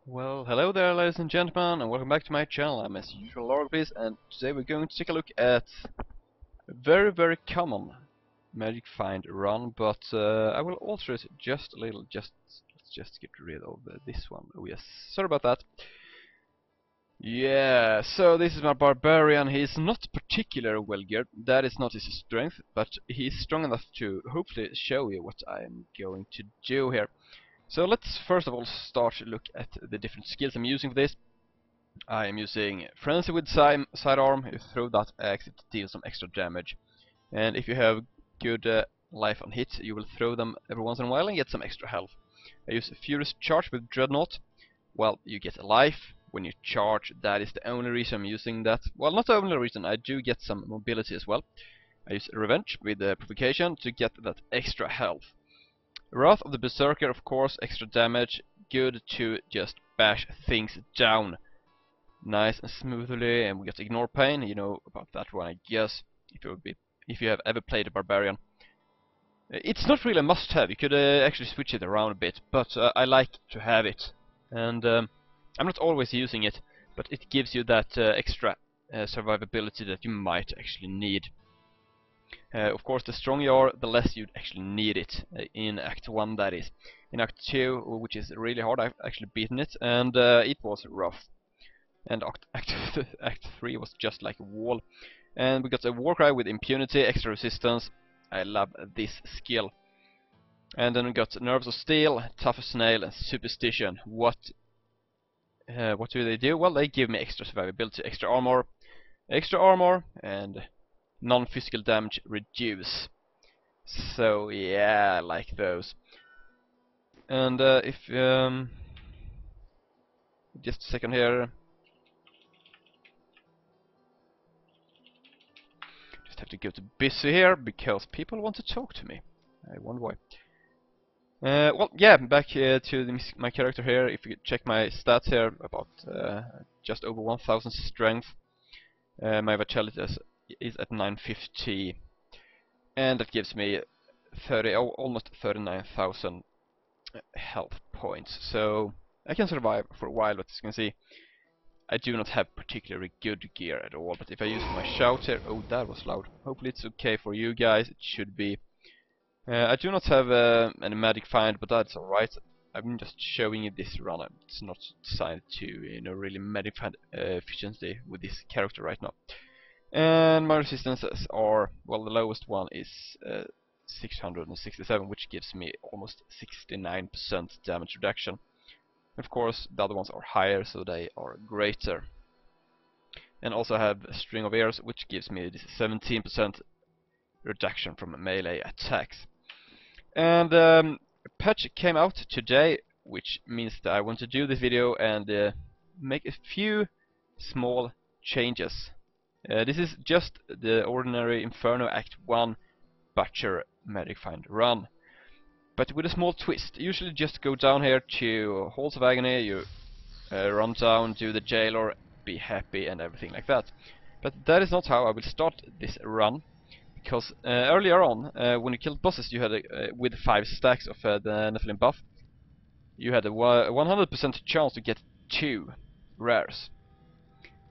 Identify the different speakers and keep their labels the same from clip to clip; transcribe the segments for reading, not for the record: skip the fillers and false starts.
Speaker 1: Well, hello there, ladies and gentlemen, and welcome back to my channel. I'm as usual Lorglees, and today we're going to take a look at a very common magic find run, but I will alter it just a little. Let's just get rid of this one. Oh yes, sorry about that. Yeah, so this is my barbarian. He's not particularly well geared. That is not his strength, but he's strong enough to hopefully show you what I'm going to do here. So let's first of all start to look at the different skills I'm using for this. I am using Frenzy with sidearm. You throw that axe, it deals some extra damage. And if you have good life on hit, you will throw them every once in a while and get some extra health. I use Furious Charge with Dreadnought. Well, you get a life when you charge. That is the only reason I'm using that. Well, not the only reason, I do get some mobility as well. I use Revenge with Provocation to get that extra health. Wrath of the Berserker, of course, extra damage. Good to just bash things down nice and smoothly, and we get Ignore Pain. You know about that one, I guess, if you have ever played a Barbarian. It's not really a must-have. You could actually switch it around a bit, but I like to have it, and I'm not always using it, but it gives you that extra survivability that you might actually need. Of course, the stronger you are, the less you actually need it, in Act 1 that is. In Act 2, which is really hard, I've actually beaten it, and it was rough. And Act 3 was just like a wall. And we got a Warcry with Impunity, extra resistance. I love this skill. And then we got Nerves of Steel, Tough as Nail, and Superstition. What do they do? Well, they give me extra survivability, extra armor, and non-physical damage reduce. So yeah, I like those. And if just a second here. Have to go to busy here because people want to talk to me. I wonder why. Well, yeah, back to my character here. If you check my stats here, about just over 1000 strength. My vitality is at 950, and that gives me almost 39,000 health points. So I can survive for a while, but as you can see, I do not have particularly good gear at all, but if I use my shout here... Oh, that was loud. Hopefully it's okay for you guys. It should be. I do not have any magic find, but that's alright. I'm just showing you this run. It's not designed to, you know, really magic find efficiency with this character right now. And my resistances are, well, the lowest one is 667, which gives me almost 69% damage reduction. Of course, the other ones are higher, so they are greater. And also have a String of Ears, which gives me this 17% reduction from melee attacks. And a patch came out today, which means that I want to do this video and make a few small changes. This is just the ordinary Inferno Act 1 Butcher Magic Find run, but with a small twist. Usually just go down here to Halls of Agony, you run down, do the Jailer, be happy and everything like that. But that is not how I will start this run, because earlier on, when you killed bosses, you had with 5 stacks of the Nephilim buff, you had a 100% chance to get 2 rares.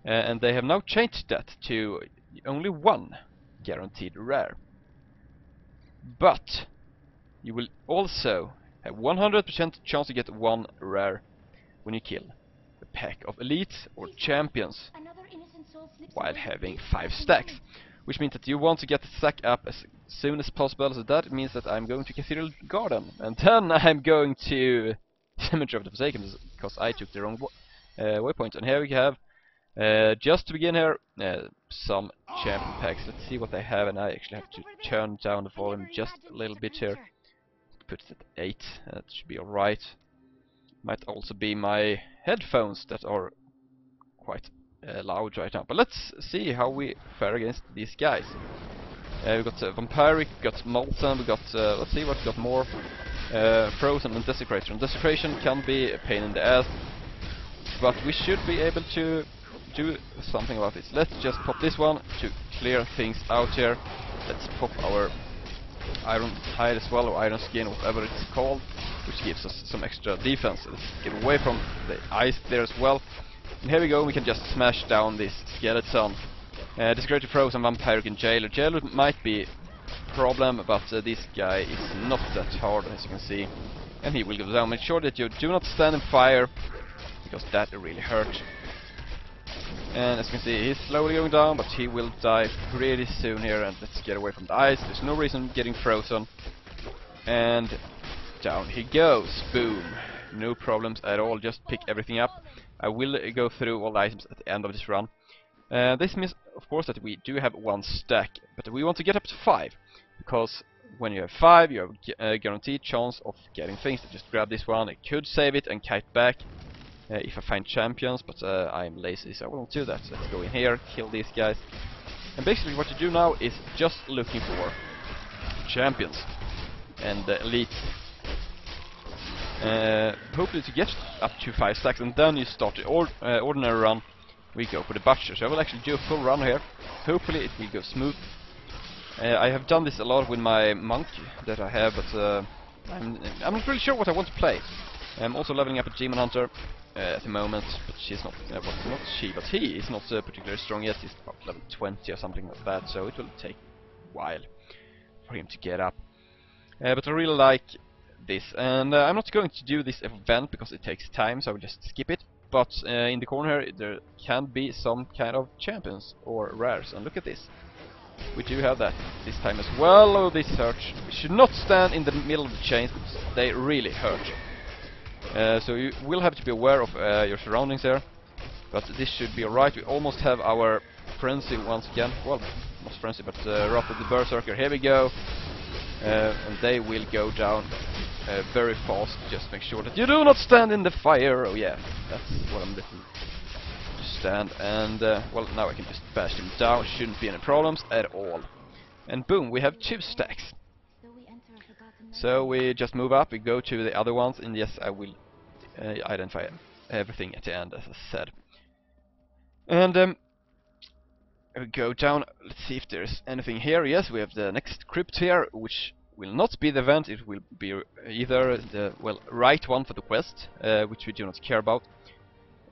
Speaker 1: And they have now changed that to only 1 guaranteed rare. But you will also have 100% chance to get 1 rare when you kill a pack of elites or champions while having 5 stacks. Which means that you want to get the stack up as soon as possible, so that means that I'm going to Cathedral Garden. And then I'm going to Cemetery of the Forsaken, because I took the wrong waypoint. And here we have, just to begin here, some champion packs. Let's see what they have, and I actually have to turn down the volume just a little bit here. Put it at 8, that should be alright. Might also be my headphones that are quite loud right now. But let's see how we fare against these guys. We got Vampiric, we got Molten, we got, let's see what we got more. Frozen and Desecration. Desecration can be a pain in the ass, but we should be able to do something about this. Let's just pop this one to clear things out here. Let's pop our Iron Hide as well, or Iron Skin, whatever it's called, which gives us some extra defense. Let's get away from the ice there as well. And here we go, we can just smash down this skeleton. Discreet Frozen, Vampiric and Jailer. Jailer might be a problem, but this guy is not that hard, as you can see. And he will go down. Make sure that you do not stand in fire, because that really hurts. And as you can see, he's slowly going down, but he will die pretty soon here. And let's get away from the ice. There's no reason getting frozen. And down he goes. Boom. No problems at all. Just pick everything up. I will go through all the items at the end of this run. This means, of course, that we do have 1 stack, but we want to get up to 5, because when you have 5, you have a guaranteed chance of getting things. Just grab this one. I could save it and kite back if I find champions, but I'm lazy, so I won't do that. So let's go in here, kill these guys, and basically what you do now is just looking for champions and elites. Hopefully to get up to 5 stacks, and then you start the ordinary run. We go for the butcher, so I will actually do a full run here. Hopefully it will go smooth. I have done this a lot with my monk that I have, but I'm not really sure what I want to play. I'm also leveling up a demon hunter at the moment, but she's not, well, not she, but he is not particularly strong yet. He's about level 20 or something like that, so it will take a while for him to get up. But I really like this, and I'm not going to do this event because it takes time, so I will just skip it. But in the corner here, there can be some kind of champions or rares, and look at this. We do have that this time as well. Oh, this hurts. We should not stand in the middle of the chains, because they really hurt. So you will have to be aware of your surroundings there. But this should be alright. We almost have our frenzy once again. Well, not frenzy, but Wrath of the Berserker. Here we go. And they will go down very fast. Just make sure that you do not stand in the fire. Oh yeah, that's what I'm looking to stand. And well, now I can just bash them down. Shouldn't be any problems at all. And boom, we have 2 stacks. So we just move up. We go to the other ones, and yes, I will identify everything at the end, as I said. And we go down. Let's see if there's anything here. Yes, we have the next crypt here, which will not be the event. It will be either the, well, right one for the quest, which we do not care about,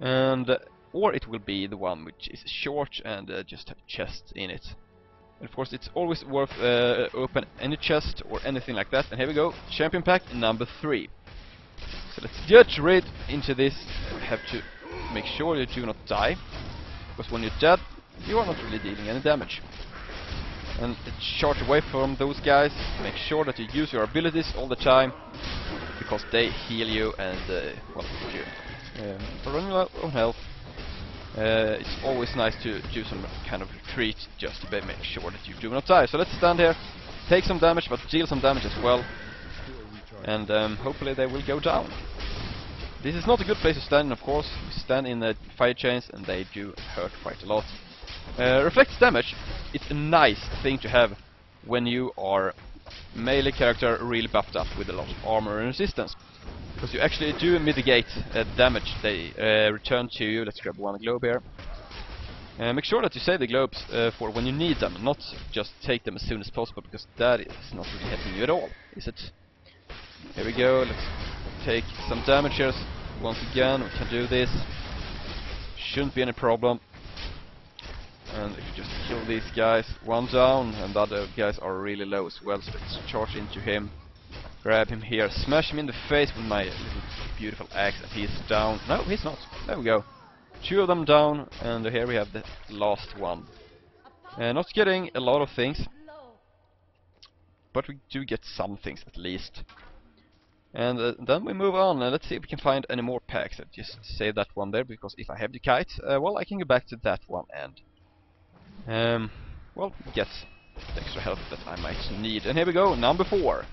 Speaker 1: and or it will be the one which is short and just have chests in it. And of course, it's always worth open any chest or anything like that. And here we go, champion pack number 3. So let's get right into this. Have to make sure you do not die, because when you're dead, you are not really dealing any damage. And charge away from those guys. Make sure that you use your abilities all the time, because they heal you, and well, if you're running low on health, it's always nice to do some kind of retreat just to make sure that you do not die. So let's stand here, take some damage, but deal some damage as well, and hopefully they will go down. This is not a good place to stand in, of course. You stand in the fire chains, and they do hurt quite a lot. Reflects damage. It's a nice thing to have when you are melee character really buffed up with a lot of armor and resistance, because you actually do mitigate damage they return to you. Let's grab one globe here. Make sure that you save the globes for when you need them, not just take them as soon as possible, because that is not really helping you at all, is it? Here we go. Let's take some damage here. Once again, we can do this. Shouldn't be any problem. And if you just kill these guys, one down, and the other guys are really low as well, so let's charge into him. Grab him here, smash him in the face with my little beautiful axe, and he's down. No, he's not. There we go. 2 of them down, and here we have the last one. Not getting a lot of things, but we do get some things at least. And then we move on, and let's see if we can find any more packs. I'll just save that one there, because if I have the kite, well, I can go back to that one and well, get the extra health that I might need. And here we go, number 4.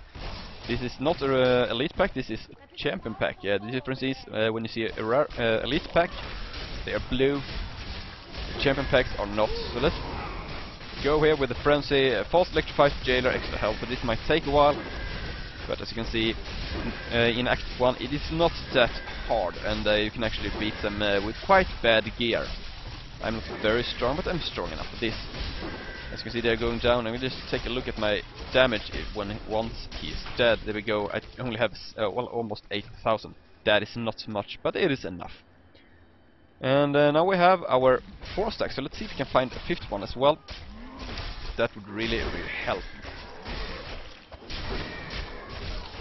Speaker 1: This is not a elite pack, this is a champion pack. The difference is when you see a rare elite pack, they are blue. The champion packs are not. So let's go here with the frenzy, fast electrified jailer, extra health. But this might take a while. But as you can see, in Act 1, it is not that hard, and you can actually beat them with quite bad gear. I'm not very strong, but I'm strong enough for this. As you can see, they're going down. And we just take a look at my damage once he's dead. There we go. I only have well, almost 8,000. That is not much, but it is enough. And now we have our 4 stacks. So let's see if we can find a 5th one as well. That would really help.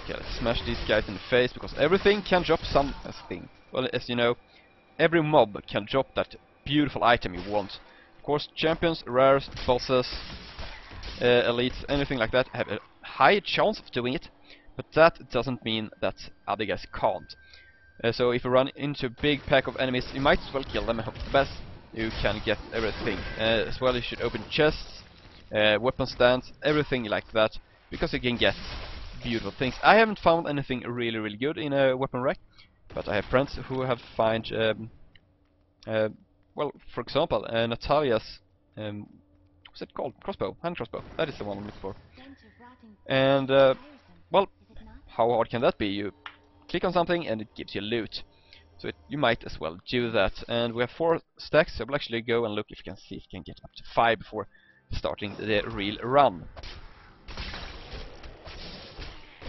Speaker 1: Okay, let's smash these guys in the face, because everything can drop something. Well, as you know, every mob can drop that beautiful item you want. Of course, champions, rares, bosses, elites, anything like that have a high chance of doing it, but that doesn't mean that other guys can't. So if you run into a big pack of enemies, you might as well kill them and hope for the best. You can get everything. As well, you should open chests, weapon stands, everything like that, because you can get beautiful things. I haven't found anything really good in a weapon rack, but I have friends who have found, well, for example, Natalia's, what's it called? Crossbow, hand crossbow. That is the one I'm looking for. And well, how hard can that be? You click on something and it gives you loot. So you might as well do that. And we have 4 stacks, so we'll actually go and look if we can see if we can get up to 5 before starting the real run.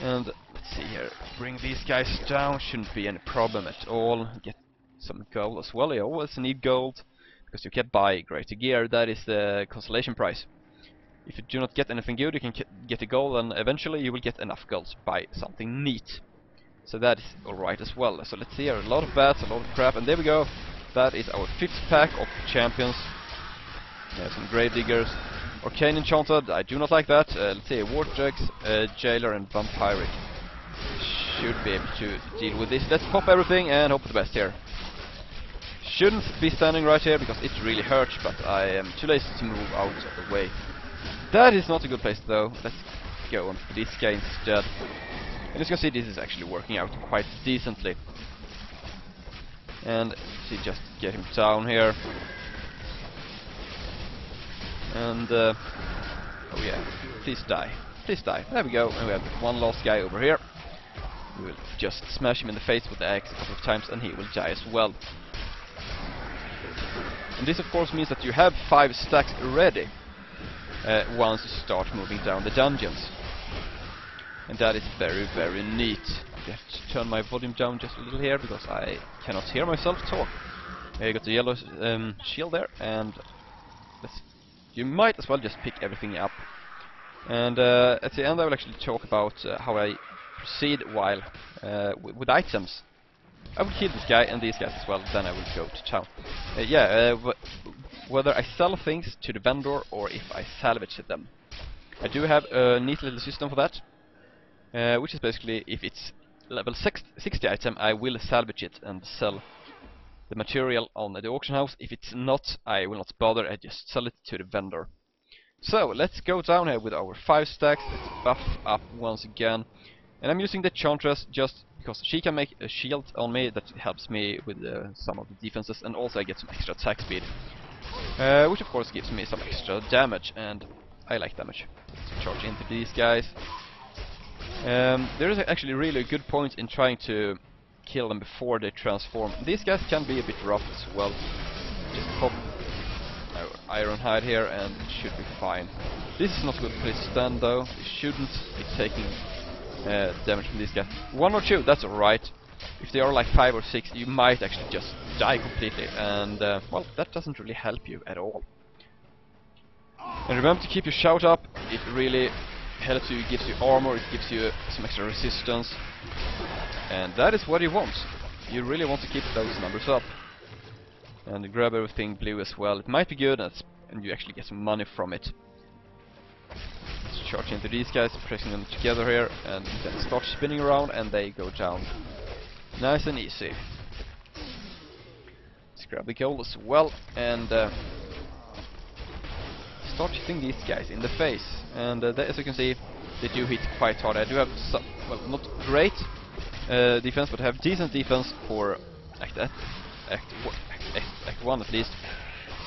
Speaker 1: And let's see here, bring these guys down, shouldn't be any problem at all. Get some gold as well. You always need gold, because you can buy greater gear. That is the consolation prize. If you do not get anything good, you can get a gold, and eventually you will get enough gold to buy something neat. So that is alright as well. So let's see here, a lot of bats, a lot of crap, and there we go. That is our 5th pack of champions. Some grave diggers. Arcane Enchanted, I do not like that. Let's see, Vortex, Jailer and Vampiric. Should be able to deal with this. Let's pop everything and hope for the best here. Shouldn't be standing right here because it really hurts, but I am too lazy to move out of the way. That is not a good place though. Let's go on for this guy instead. And as you can see, this is actually working out quite decently. And see, just get him down here. And oh yeah, please die, please die. There we go. And we have one last guy over here. We will just smash him in the face with the axe a couple of times, and he will die as well. And this of course means that you have 5 stacks ready once you start moving down the dungeons. And that is very neat. I have to turn my volume down just a little here because I cannot hear myself talk. I got the yellow shield there, and you might as well just pick everything up. And at the end I will actually talk about how I proceed while with items. I will kill this guy and these guys as well, then I will go to town. Whether I sell things to the vendor or if I salvage them. I do have a neat little system for that, which is basically if it's level 60 item, I will salvage it and sell the material on the auction house. If it's not, I will not bother, I just sell it to the vendor. So let's go down here with our 5 stacks. Let's buff up once again. And I'm using the Enchantress just because she can make a shield on me that helps me with some of the defenses, and also I get some extra attack speed, which of course gives me some extra damage, and I like damage. Let's charge into these guys. There is actually really a good point in trying to kill them before they transform. These guys can be a bit rough as well. Just pop our iron hide here and it should be fine. This is not a good place to stand though. We shouldn't be taking damage from these guys. 1 or 2, that's alright. If they are like 5 or 6, you might actually just die completely, and well, that doesn't really help you at all. And remember to keep your shout up. It really helps you, gives you armor, it gives you some extra resistance, and that is what you want. You really want to keep those numbers up. And grab everything blue as well. It might be good, and you actually get some money from it. Let's charge into these guys, pressing them together here, and then start spinning around, and they go down. Nice and easy. Let's grab the gold as well, and start hitting these guys in the face. And as you can see, they do hit quite hard. I do have some, well, not great defense, but I have decent defense for Act 1 at least.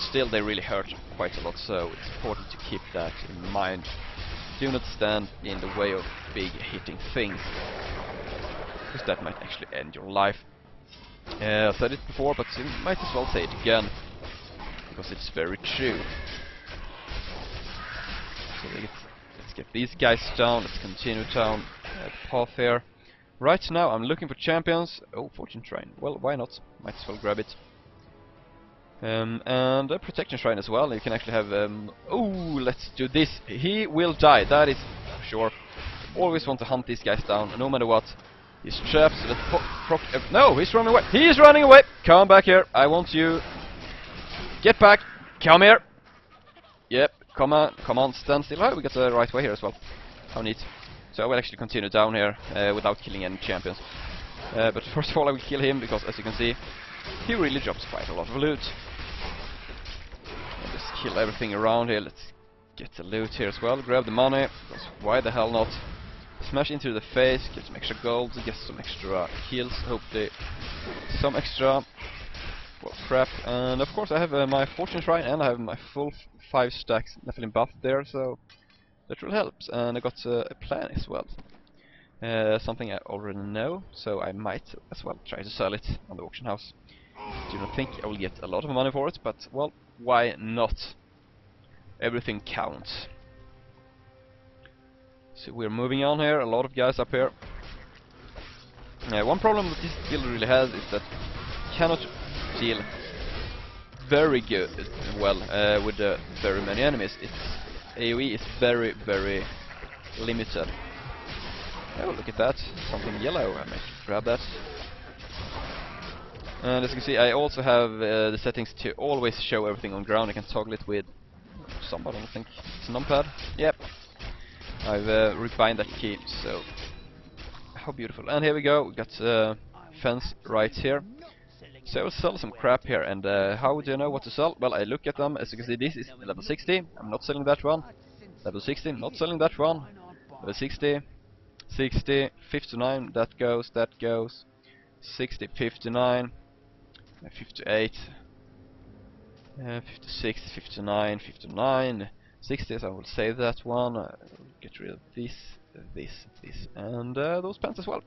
Speaker 1: Still, they really hurt quite a lot, so it's important to keep that in mind. Do not stand in the way of big hitting things, because that might actually end your life. I said it before, but you might as well say it again, because it's very true. So let's get these guys down. Let's continue down the path here. Right now I'm looking for champions. Oh, Fortune Shrine. Well, why not? Might as well grab it. And a Protection Shrine as well. You can actually have... oh, let's do this. He will die, that is for sure. Always want to hunt these guys down, no matter what. He's trapped, so let's proc... no, he's running away. He's running away! Come back here. I want you. Get back. Come here. Yep, come on, stand still. Oh, we got the right way here as well. How neat. So I will actually continue down here without killing any champions. But first of all I will kill him, because as you can see, he really drops quite a lot of loot. I'll just kill everything around here. Let's get the loot here as well. Grab the money, because why the hell not? Smash into the face, get some extra gold, get some extra kills, hopefully some extra, well, crap. And of course I have my Fortune Shrine, and I have my full 5 stacks Nephilim buff there, so that really helps. And I got a plan as well. Something I already know, so I might as well try to sell it on the auction house. Do not think I will get a lot of money for it, but well, why not? Everything counts. So we're moving on here, a lot of guys up here. One problem that this build really has is that you cannot deal very good, well, with very many enemies. Its AoE is very, very limited. Oh, look at that, something yellow. I might grab that. And as you can see, I also have the settings to always show everything on ground. I can toggle it with somebody, I think it's a numpad. Yep, I've refined that key, so how beautiful. And here we go, we got fence right here. So I will sell some crap here, and how do you know what to sell? Well, I look at them. As you can see, this is level 60, I'm not selling that one. Level 60, not selling that one. Level 60, 60, 59, that goes, 60, 59, 58, 56, 59, 59, 60, so I will save that one. Get rid of this, and those pants as well.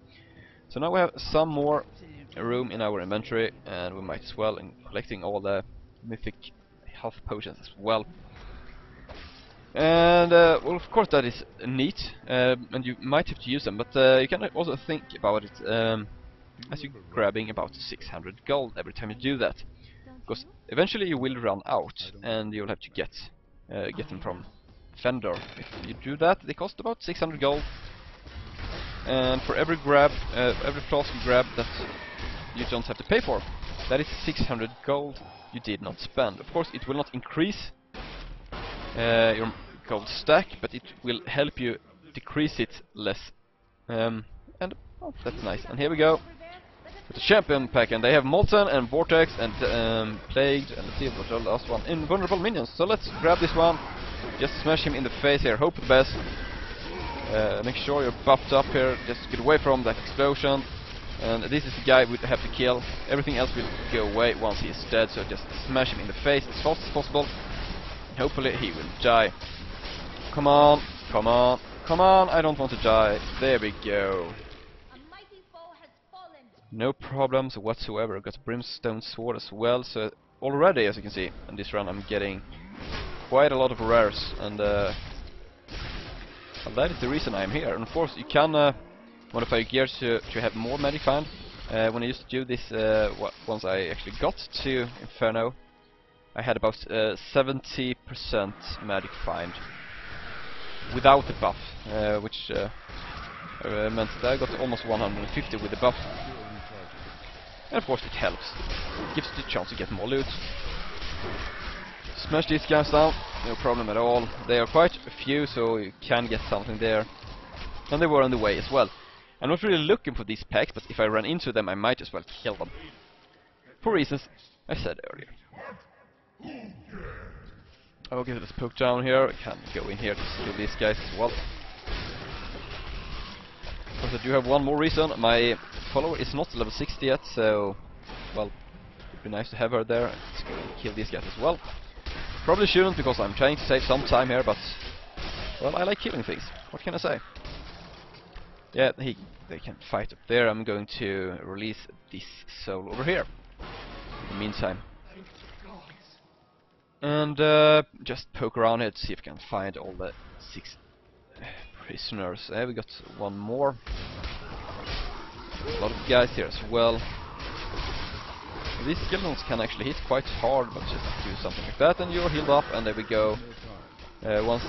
Speaker 1: So now we have some more room in our inventory, and we might as well in collecting all the mythic health potions as well. And well, of course that is neat, and you might have to use them, but you can also think about it as you're grabbing about 600 gold every time you do that, because eventually you will run out, and you'll have to get them from vendor. If you do that, they cost about 600 gold, and for every flask you grab that you don't have to pay for, that is 600 gold you did not spend. Of course, it will not increase your gold stack, but it will help you decrease it less. And oh, that's nice. And here we go with the champion pack, and they have Molten and Vortex and Plagued, and let's see what's the last one, Invulnerable Minions. So let's grab this one, just smash him in the face here, hope for the best. Make sure you're buffed up here, just get away from that explosion. And this is the guy we have to kill. Everything else will go away once he is dead, so just smash him in the face as fast as possible. Hopefully he will die. Come on, come on, come on, I don't want to die. There we go. No problems whatsoever. Got a Brimstone Sword as well, so already, as you can see, in this run I'm getting quite a lot of rares, and well, that is the reason I'm here. And of course you can modify your gears to have more magic find. When I used to do this, once I actually got to Inferno, I had about 70% magic find without the buff, which meant that I got almost 150 with the buff. And of course it helps. It gives you the chance to get more loot. Smash these guys down, no problem at all. They are quite a few, so you can get something there. And they were on the way as well. I'm not really looking for these packs, but if I run into them I might as well kill them. For reasons I said earlier. Okay, let's poke down here. I can go in here to kill these guys as well. Of course I do have one more reason. My follower is not level 60 yet, so well, it'd be nice to have her there. Let's go and kill these guys as well. Probably shouldn't, because I'm trying to save some time here, but well, I like killing things. What can I say? Yeah, they can fight up there. I'm going to release this soul over here in the meantime. And just poke around here to see if we can find all the 6 prisoners. We got one more. A lot of guys here as well. These skeletons can actually hit quite hard, but just do something like that and you're healed up, and there we go. Once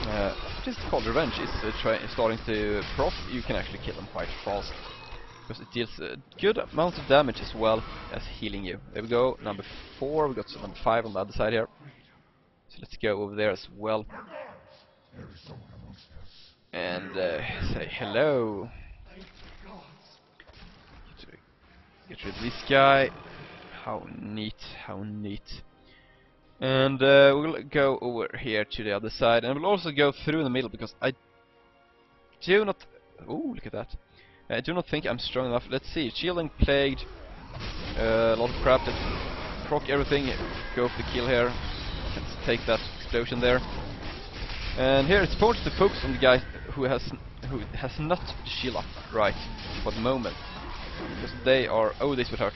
Speaker 1: what is it called? Revenge is starting to proc, you can actually kill them quite fast. Because it deals a good amount of damage as well as healing you. There we go, number 4, we got number 5 on the other side here. So let's go over there as well. And say hello. Get rid of this guy. How neat, how neat. And we'll go over here to the other side, and we'll also go through the middle because I do not... Ooh, look at that. I do not think I'm strong enough. Let's see, shielding, plagued, a lot of crap that proc everything. Go for the kill here. Let's take that explosion there. And here it's important to focus on the guy who has not the shield up right for the moment, because they are... Oh, this would hurt.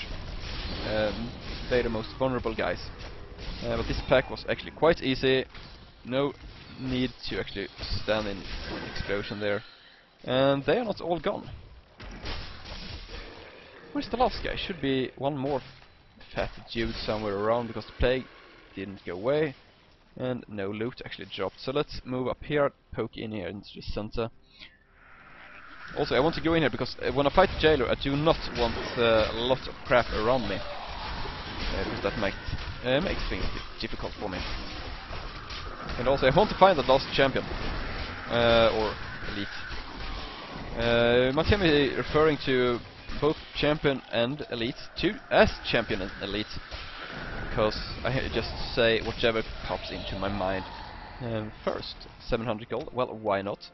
Speaker 1: They're the most vulnerable guys. But this pack was actually quite easy. No need to actually stand in explosion there. And they are not all gone. Where's the last guy? Should be one more fat dude somewhere around, because the plague didn't go away. And no loot actually dropped. So let's move up here, poke in here into the center. Also, I want to go in here because when I fight the jailer, I do not want a lot of crap around me. Because that might make things difficult for me. And also, I want to find the last champion. Or elite. My team is referring to both champion and elite. As champion and elite. Because I just say whatever pops into my mind. First, 700 gold. Well, why not?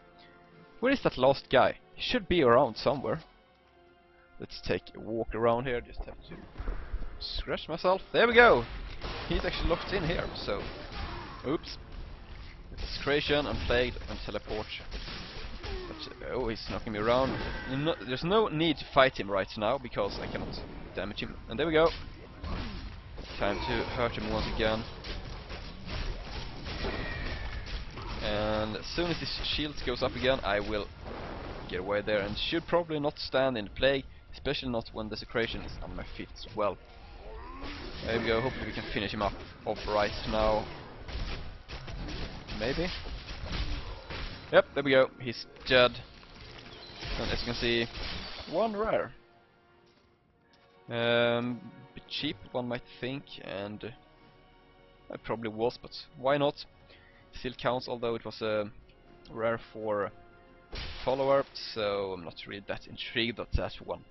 Speaker 1: Where is that last guy? He should be around somewhere. Let's take a walk around here. Just have to scratch myself. There we go! He's actually locked in here, so... Oops. Discretion, Unplagued, and Teleport. But, oh, he's knocking me around. There's no need to fight him right now, because I cannot damage him. And there we go. Time to hurt him once again. And as soon as this shield goes up again, I will get away there, and should probably not stand in the plague, especially not when Desecration is on my feet as well. There we go, hopefully we can finish him up off right now. Maybe? Yep, there we go, he's dead. And as you can see, one rare. Bit cheap, one might think, and it probably was, but why not? Still counts, although it was a rare for follower, so I'm not really that intrigued at that one.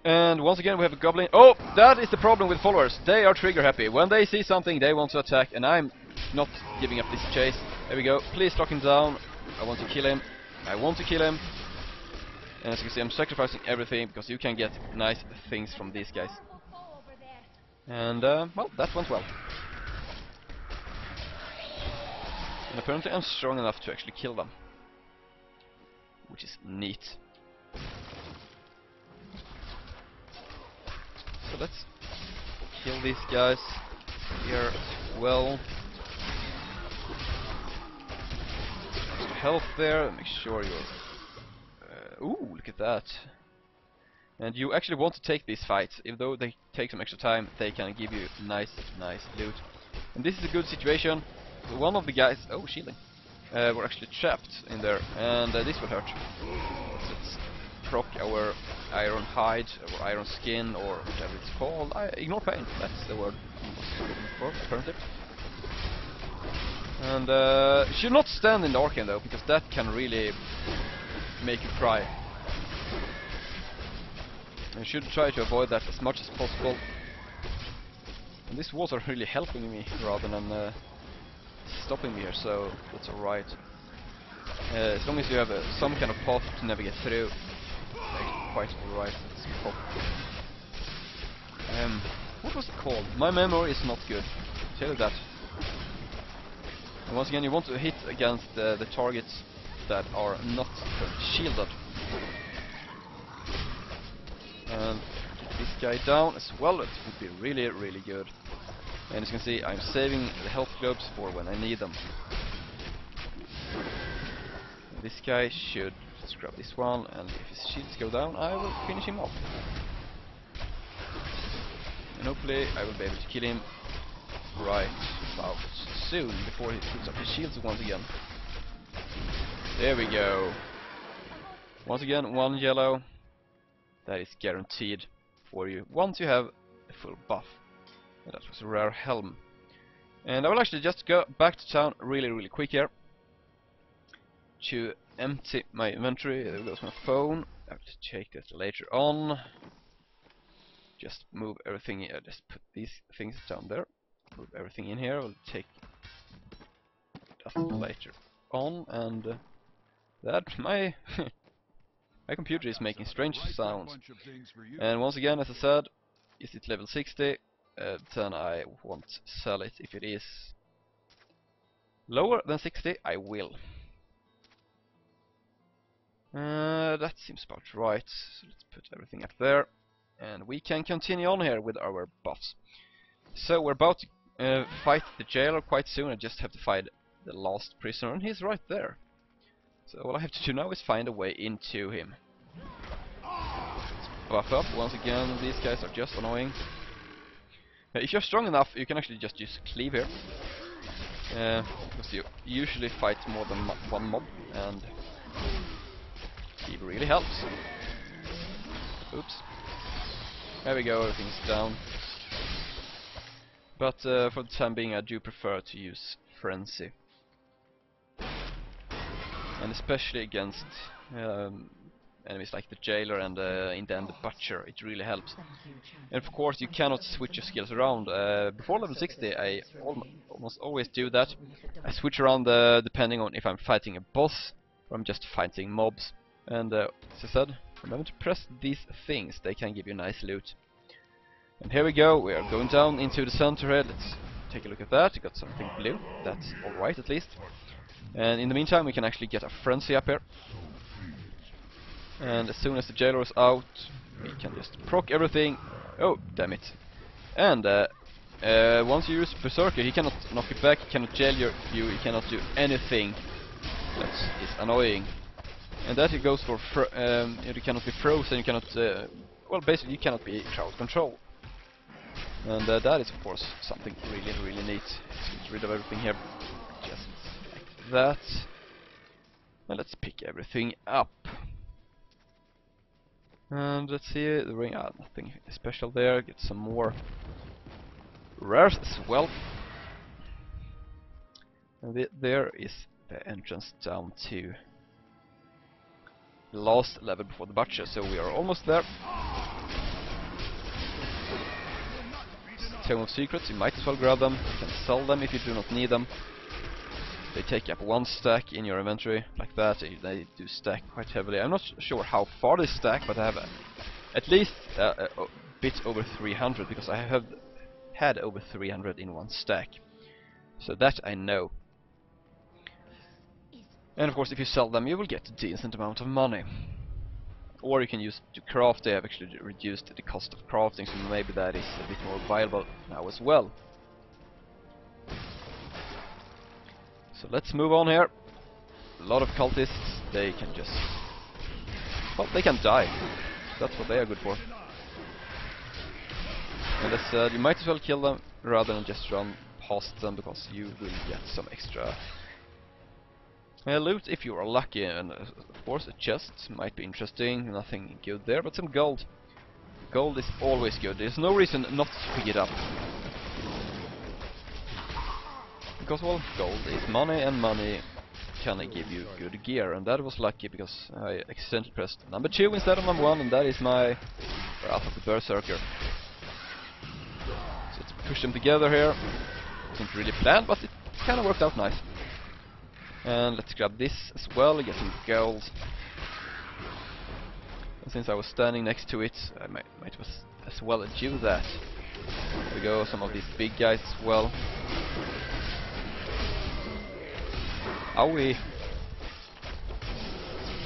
Speaker 1: And once again we have a goblin. Oh, that is the problem with followers. They are trigger happy. When they see something, they want to attack, and I'm not giving up this chase. There we go. Please lock him down. I want to kill him. I want to kill him. And as you can see, I'm sacrificing everything because you can get nice things from these guys. And well, that went well. And apparently I'm strong enough to actually kill them, which is neat. So let's kill these guys here as well. Extra health there, make sure you're... ooh, look at that. And you actually want to take these fights, even though they take some extra time, they can give you nice loot. And this is a good situation. So one of the guys, oh, shielding, were actually trapped in there, and this would hurt. So let's proc our iron hide, or iron skin, or whatever it's called. Ignore pain, that's the word I was looking for, apparently. And should not stand in the arcane though, because that can really make you cry. You should try to avoid that as much as possible. And these walls are really helping me rather than stopping me here, so that's alright. As long as you have some kind of path to navigate through, it's quite alright. What was it called? My memory is not good, I'll tell you that. And once again, you want to hit against the targets that are not shielded. And this guy down as well. That would be really, really good. And as you can see, I'm saving the health globes for when I need them. This guy should scrub this one, and if his shields go down, I will finish him off. And hopefully I will be able to kill him right about soon, before he puts up his shields once again. There we go. Once again, 1 yellow. That is guaranteed for you once you have a full buff. And that was a rare helm. And I will actually just go back to town really quick here to empty my inventory. There goes my phone. I have to check that later on. Just move everything here. Just put these things down there. Move everything in here. We'll take that later on. And that my my computer is making strange sounds. And once again, as I said, is it level 60? Then I won't sell it. If it is lower than 60, I will. That seems about right. So let's put everything up there, and we can continue on here with our buffs. So we're about to fight the jailer quite soon. I just have to fight the last prisoner, and he's right there. So all I have to do now is find a way into him. Let's buff up once again. These guys are just annoying. If you're strong enough, you can actually just use cleave here, because you usually fight more than one mob, and cleave really helps. Oops. There we go, everything's down. But for the time being, I do prefer to use Frenzy. And especially against enemies like the Jailer and in the end the Butcher, it really helps. And of course you cannot switch your skills around. Before level 60 I almost always do that. I switch around depending on if I'm fighting a boss or I'm just fighting mobs. And as I said, remember to press these things, they can give you nice loot. And here we go, we are going down into the center here. Let's take a look at that. Got something blue, that's alright at least. And in the meantime we can actually get a frenzy up here. And as soon as the jailer is out, we can just proc everything. Oh, damn it. And once you use Berserker, he cannot knock it back, he cannot jail you, he cannot do anything. That is annoying. And that it goes for you cannot be frozen, you cannot well, basically you cannot be crowd control. And that is of course something really neat. Let's get rid of everything here, just like that. And let's pick everything up. And let's see, the ring, nothing special there. Get some more rares as well. And there is the entrance down to the last level before the Butcher, so we are almost there. Tome of Secrets, you might as well grab them. You can sell them if you do not need them. They take up 1 stack in your inventory, like that. They do stack quite heavily. I'm not sure how far they stack, but I have at least a bit over 300, because I have had over 300 in 1 stack. So that I know. And of course if you sell them you will get a decent amount of money. Or you can use to craft. They have actually reduced the cost of crafting, so maybe that is a bit more viable now as well. So let's move on here. A lot of cultists, they can just... well, they can die. That's what they are good for. And as said, you might as well kill them rather than just run past them, because you will get some extra loot if you are lucky. And of course a chest might be interesting, nothing good there, but some gold. Gold is always good, there's no reason not to pick it up. Because, well, gold is money, and money can give you good gear. And that was lucky, because I accidentally pressed number 2 instead of number 1, and that is my Wrath of the Berserker. So let's push them together here. Wasn't really planned, but it kind of worked out nice. And let's grab this as well, get some gold. And since I was standing next to it, I might as well do that. There we go, some of these big guys as well. Owie!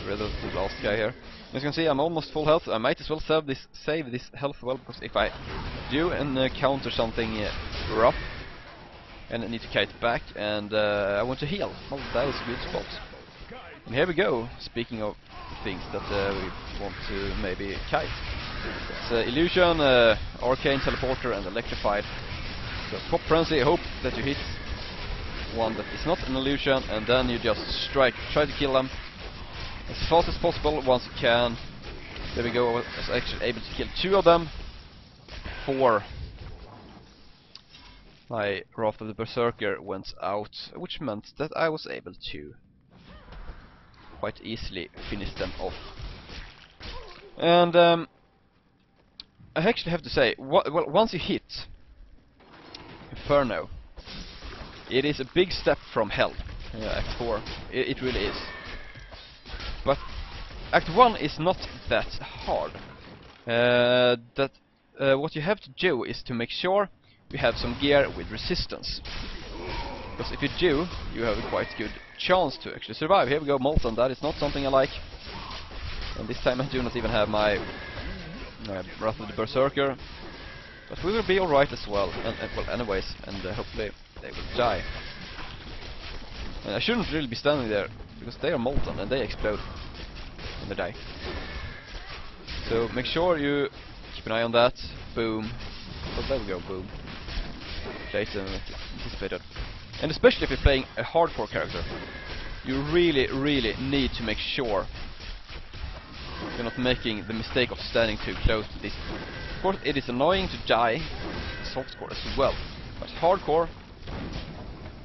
Speaker 1: Rid of the last guy here. As you can see, I'm almost full health. I might as well save this health well, because if I do encounter something rough and I need to kite back and I want to heal, well, that is a good spot. And here we go, speaking of things that we want to maybe kite. It's Illusion, Arcane, Teleporter and Electrified. So Pop Frenzy, hope that you hit one that is not an illusion, and then you just strike, try to kill them as fast as possible once you can. There we go, I was actually able to kill 2 of them before my Wrath of the Berserker went out, which meant that I was able to quite easily finish them off. And I actually have to say, well, once you hit Inferno, it is a big step from hell, Act 4, it really is. But Act 1 is not that hard. What you have to do is to make sure you have some gear with resistance. Because if you do, you have a quite good chance to actually survive. Here we go, Molten, that is not something I like. And this time I do not even have my Wrath of the Berserker. But we will be alright as well, well anyways, and hopefully they will die. And I shouldn't really be standing there, because they are molten and they explode when they die. So make sure you keep an eye on that. Boom. Well, there we go, boom. Later anticipated. And especially if you're playing a hardcore character, you really, really need to make sure you're not making the mistake of standing too close to this. Of course, it is annoying to die softcore as well, but hardcore,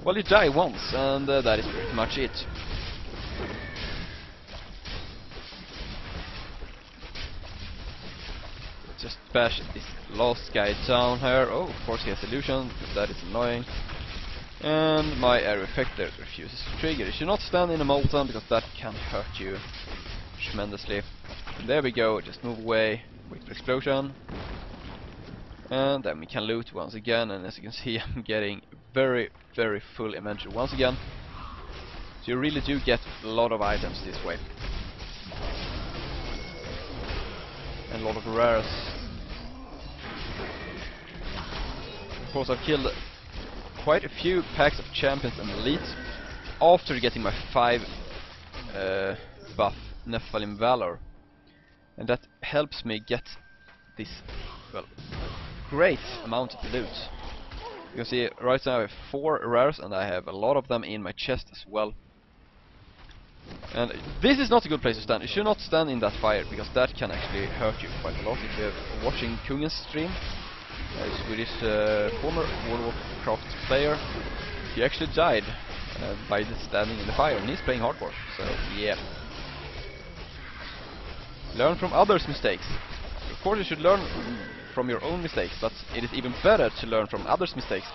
Speaker 1: well, you die once, and that is pretty much it. Let's just bash this last guy down here. Oh, of course he has illusion, but that is annoying. And my area effector refuses to trigger. You should not stand in a molten, because that can hurt you tremendously. And there we go, just move away, wait for explosion. And then we can loot once again, and as you can see I'm getting very, very full inventory once again. So you really do get a lot of items this way. And a lot of rares. Of course I've killed quite a few packs of champions and elites after getting my 5 buff Nephilim Valor. And that helps me get this, well, great amount of loot. You can see right now I have 4 rares and I have a lot of them in my chest as well. And this is not a good place to stand. You should not stand in that fire, because that can actually hurt you quite a lot. If you're watching Kungens stream, a Swedish former World of Warcraft player, he actually died by just standing in the fire, and he's playing hardcore, so yeah. Learn from others' mistakes. Of course you should learn from your own mistakes, but it is even better to learn from others' mistakes,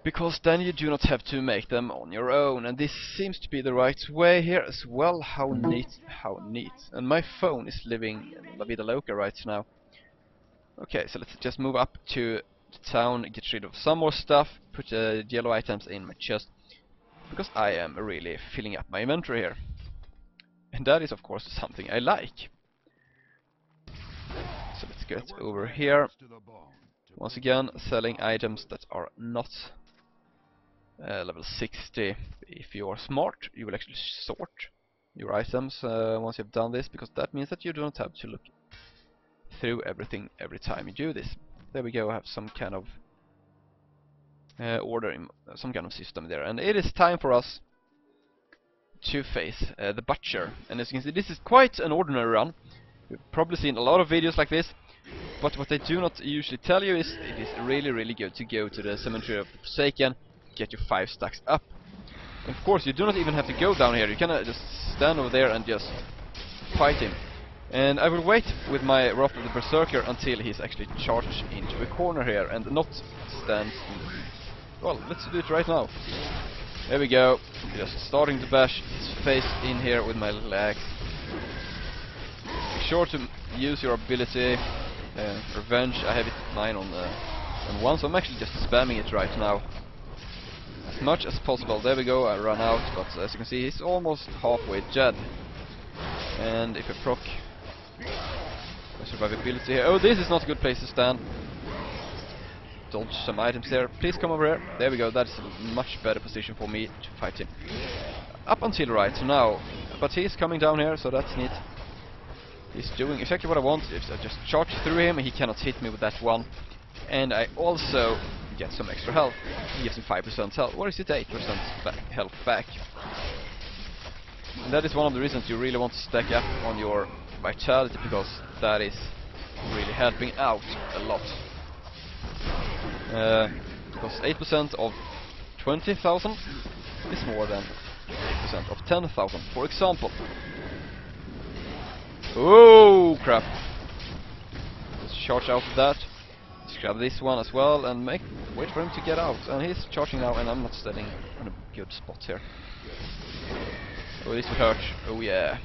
Speaker 1: because then you do not have to make them on your own. And this seems to be the right way here as well. How neat, how neat. And my phone is living in La Vida Loca right now. Okay, so let's just move up to the town, get rid of some more stuff, put yellow items in my chest, because I am really filling up my inventory here. And that is of course something I like. So let's get over here. Once again, selling items that are not level 60. If you are smart, you will actually sort your items once you've done this, because that means that you don't have to look through everything every time you do this. There we go, I have some kind of order, in some kind of system there. And it is time for us to face the Butcher. And as you can see, this is quite an ordinary run. You've probably seen a lot of videos like this, but what they do not usually tell you is it is really, really good to go to the Cemetery of the Forsaken, get your 5 stacks up. And of course, you do not even have to go down here. You can just stand over there and just fight him. And I will wait with my Wrath of the Berserker until he's actually charged into a corner here and not stand in. Well, let's do it right now. There we go. Just starting to bash his face in here with my little axe. Make sure to use your ability. Revenge, I have it 9 on 1, so I'm actually just spamming it right now as much as possible. There we go, I run out, but as you can see, he's almost halfway dead. And if I proc my survivability here. Oh, this is not a good place to stand. Dodge some items there. Please come over here. There we go. That's a much better position for me to fight him. Up until right now. But he's coming down here, so that's neat. He's doing exactly what I want. If I just charge through him, he cannot hit me with that one. And I also get some extra health. He gives him 5% health. Or is it 8% health back? And that is one of the reasons you really want to stack up on your vitality, because that is really helping out a lot. Because 8% of 20,000 is more than 8% of 10,000, for example. Oh crap! Let's charge out of that. Let's grab this one as well and wait for him to get out. And he's charging now, and I'm not standing on a good spot here. Oh, this would hurt. Oh yeah.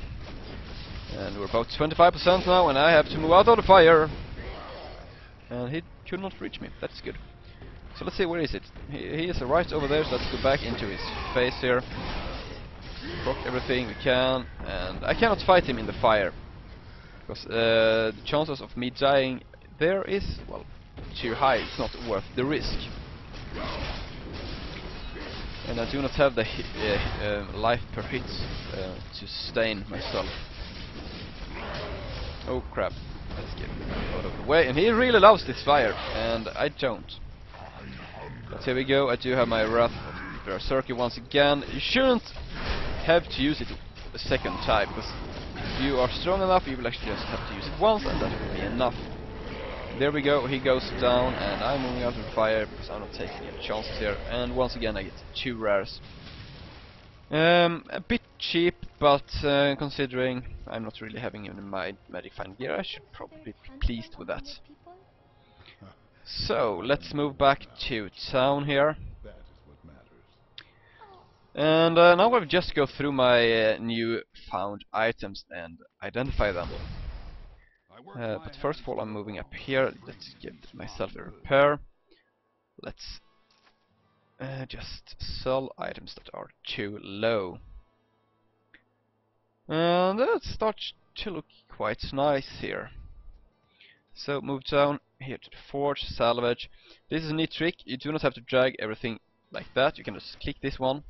Speaker 1: And we're about 25% now, and I have to move out of the fire. And he could not reach me. That's good. So let's see, where is it? He is right over there, so let's go back into his face here. Proc everything we can, and I cannot fight him in the fire. Because the chances of me dying there is, well, too high. It's not worth the risk. And I do not have the life per hit to sustain myself. Oh crap. Let's get out of the way. And he really loves this fire, and I don't. But here we go. I do have my Wrath of the Berserker once again. You shouldn't have to use it a second time, because if you are strong enough, you will actually just have to use it once, and that will be enough. There we go. He goes down, and I'm moving out of the fire because I'm not taking any chances here. And once again, I get 2 rares. A bit cheap, but considering I'm not really having any my Medifine gear, I should probably be pleased with that. So, let's move back to town here. And now I'll just go through my new found items and identify them. But first of all, I'm moving up here. Let's give myself a repair. Let's just sell items that are too low. And that starts to look quite nice here. So move down here to the forge, salvage. This is a neat trick. You do not have to drag everything like that. You can just click this one.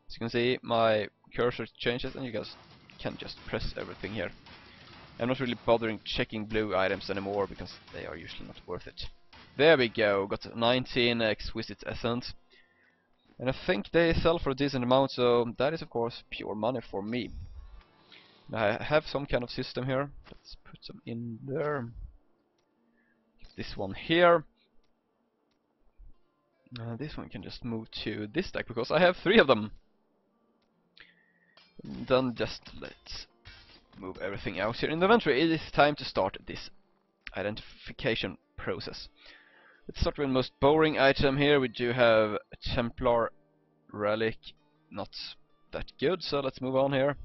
Speaker 1: As you can see, my cursor changes, and you guys can just press everything here. I'm not really bothering checking blue items anymore, because they are usually not worth it. There we go, got 19 exquisite essence. And I think they sell for a decent amount, so that is of course pure money for me. I have some kind of system here. Let's put some in there. This one here. This one can just move to this deck, because I have 3 of them. And then just let's move everything out here in the inventory. It is time to start this identification process. Let's start with the most boring item here. We do have a Templar relic, not that good, so let's move on here.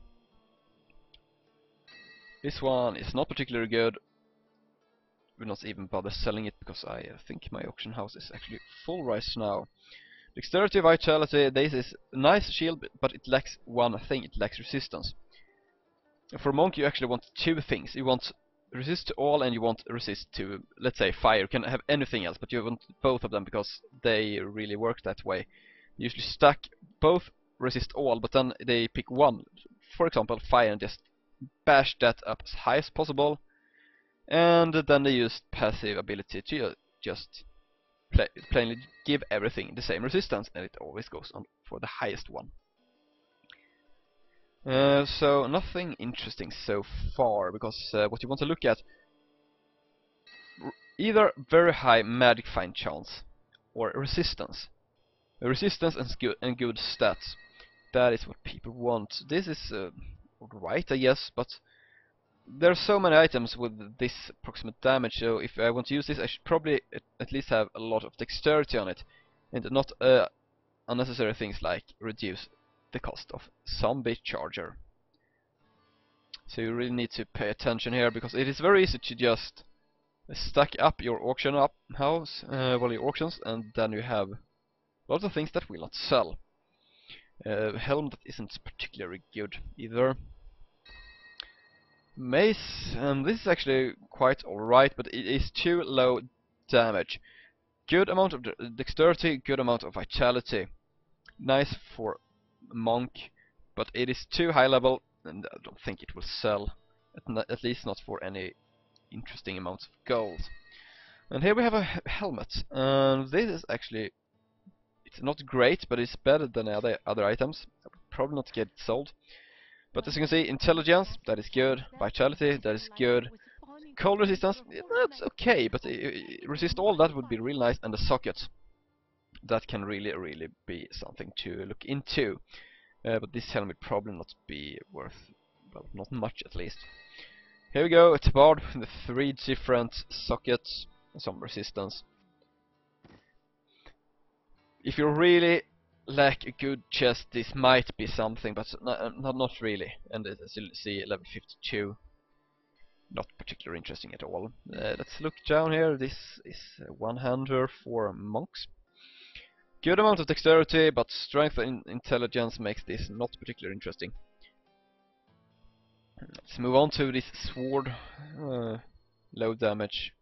Speaker 1: This one is not particularly good. Will not even bother selling it, because I think my auction house is actually full right now. Dexterity, vitality, this is a nice shield, but it lacks one thing, it lacks resistance. For monk you actually want 2 things. You want resist to all, and you want resist to, let's say, fire. You can have anything else, but you want both of them, because they really work that way. You usually stack both resist all, but then they pick one, for example fire, and just bash that up as high as possible. And then they use passive ability to just plainly give everything the same resistance, and it always goes on for the highest one. So nothing interesting so far, because what you want to look at, either very high magic find chance or resistance. Resistance and good stats. That is what people want. This is right, I guess, but there are so many items with this approximate damage, so if I want to use this, I should probably at least have a lot of dexterity on it, and not unnecessary things like reduce the cost of zombie charger. So you really need to pay attention here, because it is very easy to just stack up your auction house, well, your auctions, and then you have lots of things that will not sell. Helm that isn't particularly good either. Mace, this is actually quite alright, but it is too low damage. Good amount of dexterity, good amount of vitality. Nice for monk, but it is too high level, and I don't think it will sell. At least not for any interesting amounts of gold. And here we have a helmet, and this is actually, it's not great, but it's better than other items. I would probably not get it sold. But as you can see, intelligence, that is good. Vitality, that is good. Cold resistance, that's okay, but resist all that would be real nice. And the socket, that can really be something to look into. But this helmet probably not be worth, well, not much at least. Here we go, it's a bard with 3 different sockets, some resistance. If you really lack a good chest, this might be something, but not really. And as you see, level 52, not particularly interesting at all. Let's look down here. This is a one-hander for monks. Good amount of dexterity, but strength and intelligence makes this not particularly interesting. Let's move on to this sword. Low damage.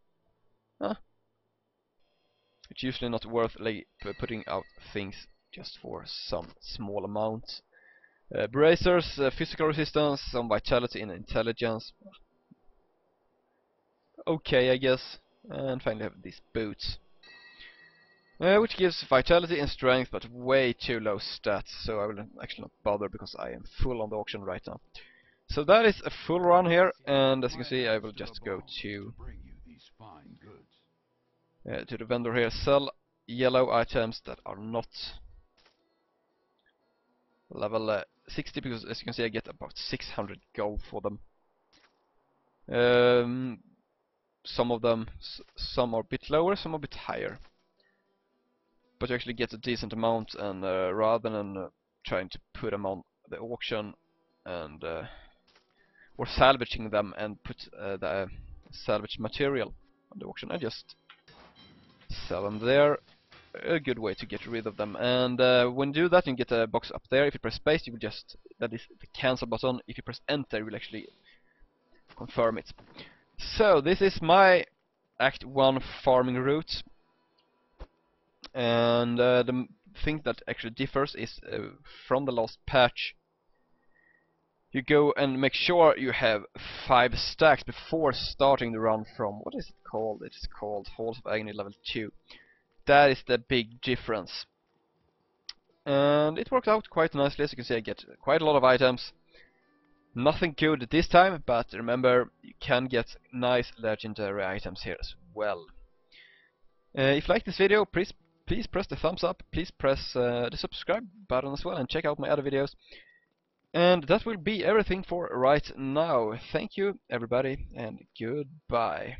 Speaker 1: It's usually not worth like putting out things just for some small amount. Bracers, physical resistance, some vitality and intelligence. Okay, I guess. And finally have these boots. Which gives vitality and strength, but way too low stats, so I will actually not bother because I am full on the auction right now. So that is a full run here, and as you can see, I will just go to the vendor here, sell yellow items that are not level 60, because as you can see, I get about 600 gold for them. Some of them, some are a bit lower, some are a bit higher. But you actually get a decent amount, and rather than trying to put them on the auction and or salvaging them and put the salvaged material on the auction, I just sell them there. A good way to get rid of them. And when you do that, you get a box up there. If you press space, you will just, that is the cancel button. If you press enter, you will actually confirm it. So this is my Act 1 farming route. And the thing that actually differs is from the last patch, you go and make sure you have 5 stacks before starting the run from, what is it called? It is called Halls of Agony level 2. That is the big difference. And it worked out quite nicely. As you can see, I get quite a lot of items. Nothing good this time, but remember, you can get nice legendary items here as well. If you like this video, please press the thumbs up, please press the subscribe button as well, and check out my other videos. And that will be everything for right now. Thank you everybody, and goodbye.